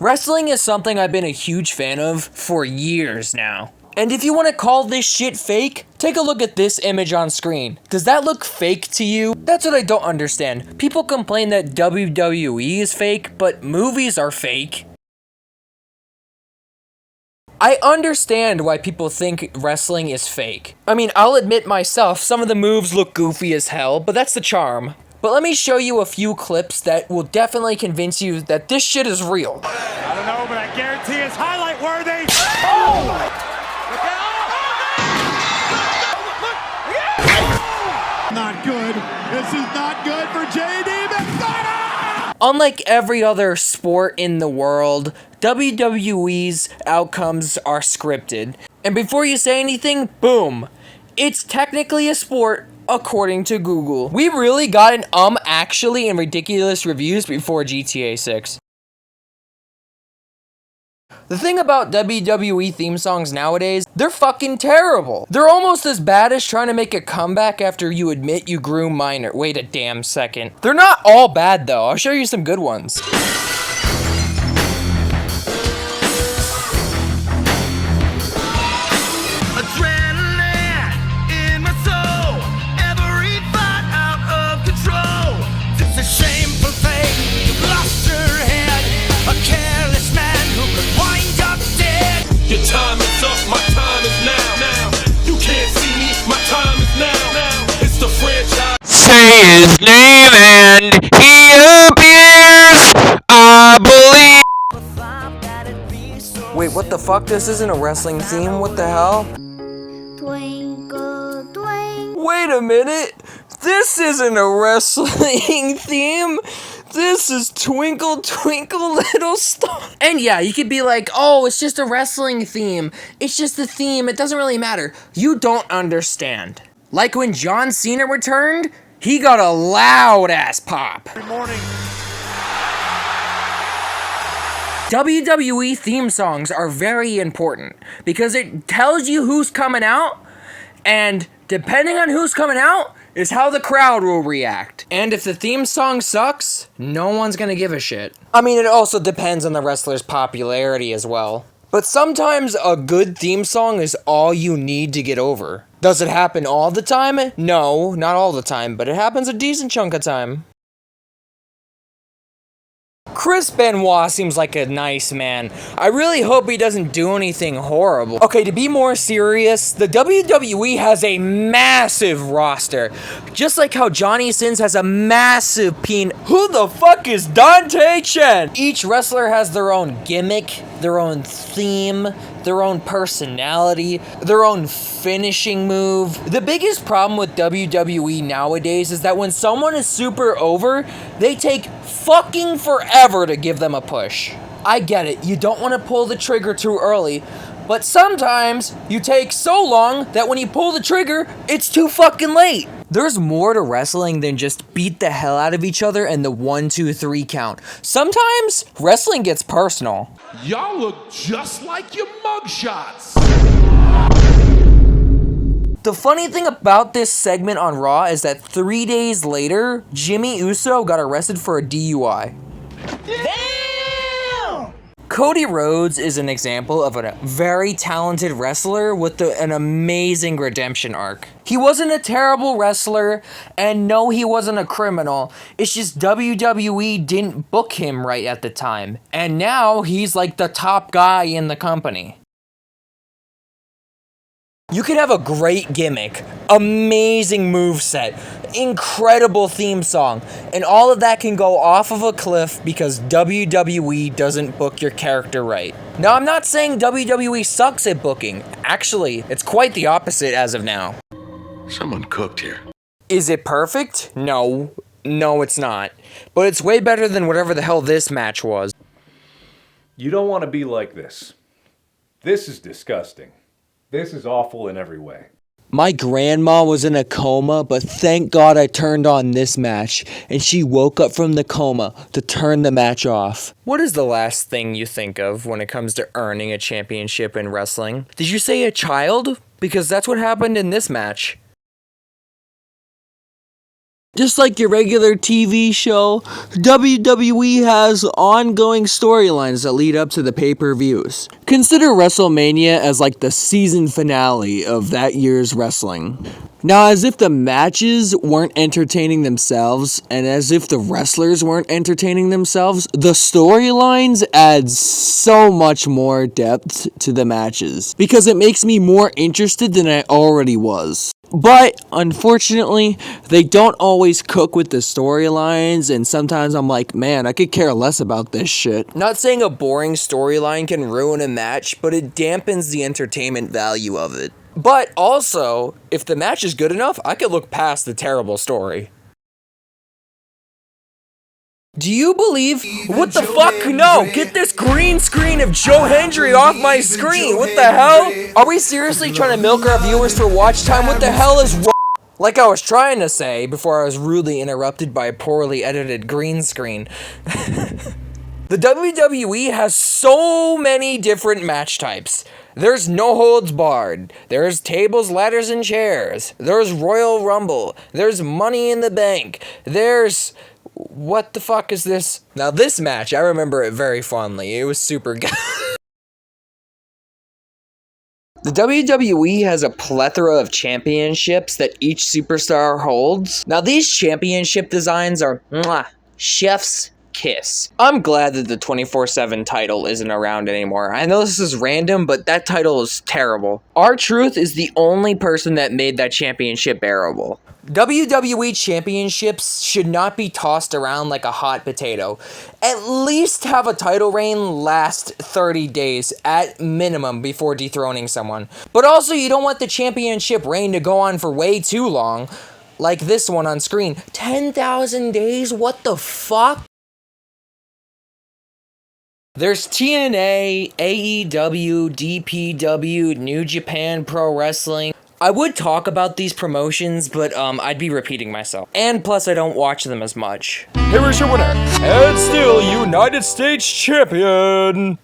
Wrestling is something I've been a huge fan of for years now. And if you want to call this shit fake, take a look at this image on screen. Does that look fake to you? That's what I don't understand. People complain that WWE is fake, but movies are fake. I understand why people think wrestling is fake. I mean, I'll admit myself, some of the moves look goofy as hell, but that's the charm. But let me show you a few clips that will definitely convince you that this shit is real. I don't know, but I guarantee it's highlight worthy. Not good. This is not good for JD McDonough. Unlike every other sport in the world, WWE's outcomes are scripted. And before you say anything, boom. It's technically a sport according to Google. We really got an actually and ridiculous reviews before GTA 6. The thing about WWE theme songs nowadays, they're fucking terrible. They're almost as bad as trying to make a comeback after you admit you grew minor. Wait a damn second. They're not all bad though. I'll show you some good ones. Your time is up, my time is now. You can't see me, my time is now. It's the franchise. Say his name and he appears, I believe. Wait, what the fuck? This isn't a wrestling theme? What the hell? Twinkle, twinkle. Wait a minute! This isn't a wrestling theme! This is Twinkle Twinkle Little Star. And yeah, you could be like, oh, it's just a wrestling theme. It's just a theme, it doesn't really matter. You don't understand. Like when John Cena returned, he got a loud ass pop. Every morning. WWE theme songs are very important because it tells you who's coming out, and depending on who's coming out, is how the crowd will react. And if the theme song sucks, no one's gonna give a shit. I mean, it also depends on the wrestler's popularity as well. But sometimes a good theme song is all you need to get over. Does it happen all the time? No, not all the time, but it happens a decent chunk of time. Chris Benoit seems like a nice man. I really hope he doesn't do anything horrible. Okay, to be more serious, the WWE has a massive roster. Just like how Johnny Sins has a massive Who the fuck is Dante Chen? Each wrestler has their own gimmick, their own theme, their own personality, their own finishing move. The biggest problem with WWE nowadays is that when someone is super over, they take fucking forever to give them a push. I get it, you don't want to pull the trigger too early, but sometimes you take so long that when you pull the trigger, it's too fucking late. There's more to wrestling than just beat the hell out of each other and the 1, 2, 3 count. Sometimes wrestling gets personal. Y'all look just like your mugshots. The funny thing about this segment on Raw is that 3 days later, Jimmy Uso got arrested for a DUI. Damn! Cody Rhodes is an example of a very talented wrestler with an amazing redemption arc. He wasn't a terrible wrestler, and no, he wasn't a criminal. It's just WWE didn't book him right at the time. And now he's like the top guy in the company. You could have a great gimmick, amazing moveset, incredible theme song, and all of that can go off of a cliff because WWE doesn't book your character right. Now, I'm not saying WWE sucks at booking. Actually, it's quite the opposite as of now. Someone cooked here. Is it perfect? No. No, it's not. But it's way better than whatever the hell this match was. You don't want to be like this. This is disgusting. This is awful in every way. My grandma was in a coma, but thank God I turned on this match, and she woke up from the coma to turn the match off. What is the last thing you think of when it comes to earning a championship in wrestling? Did you say a child? Because that's what happened in this match. Just like your regular TV show, WWE has ongoing storylines that lead up to the pay-per-views. Consider WrestleMania as like the season finale of that year's wrestling. Now, as if the matches weren't entertaining themselves, and as if the wrestlers weren't entertaining themselves, the storylines add so much more depth to the matches, because it makes me more interested than I already was. But, unfortunately, they don't always cook with the storylines, and sometimes I'm like, man, I could care less about this shit. Not saying a boring storyline can ruin a match, but it dampens the entertainment value of it. But also, if the match is good enough, I could look past the terrible story. Do you believe? What the fuck? No! Get this green screen of Joe Hendry off my screen! What the hell? Are we seriously trying to milk our viewers for watch time? What the hell is wrong? Like I was trying to say before I was rudely interrupted by a poorly edited green screen. The WWE has so many different match types. There's no holds barred. There's tables, ladders, and chairs. There's Royal Rumble. There's Money in the Bank. There's... what the fuck is this? Now this match, I remember it very fondly. It was super good. The WWE has a plethora of championships that each superstar holds. Now these championship designs are chef's kiss. I'm glad that the 24/7 title isn't around anymore. I know this is random, but that title is terrible. R-Truth is the only person that made that championship bearable. WWE championships should not be tossed around like a hot potato. At least have a title reign last 30 days at minimum before dethroning someone. But also you don't want the championship reign to go on for way too long. Like this one on screen. 10,000 days? What the fuck? There's TNA, AEW, DPW, New Japan Pro Wrestling. I would talk about these promotions, but I'd be repeating myself. And plus, I don't watch them as much. Here is your winner, and still United States Champion,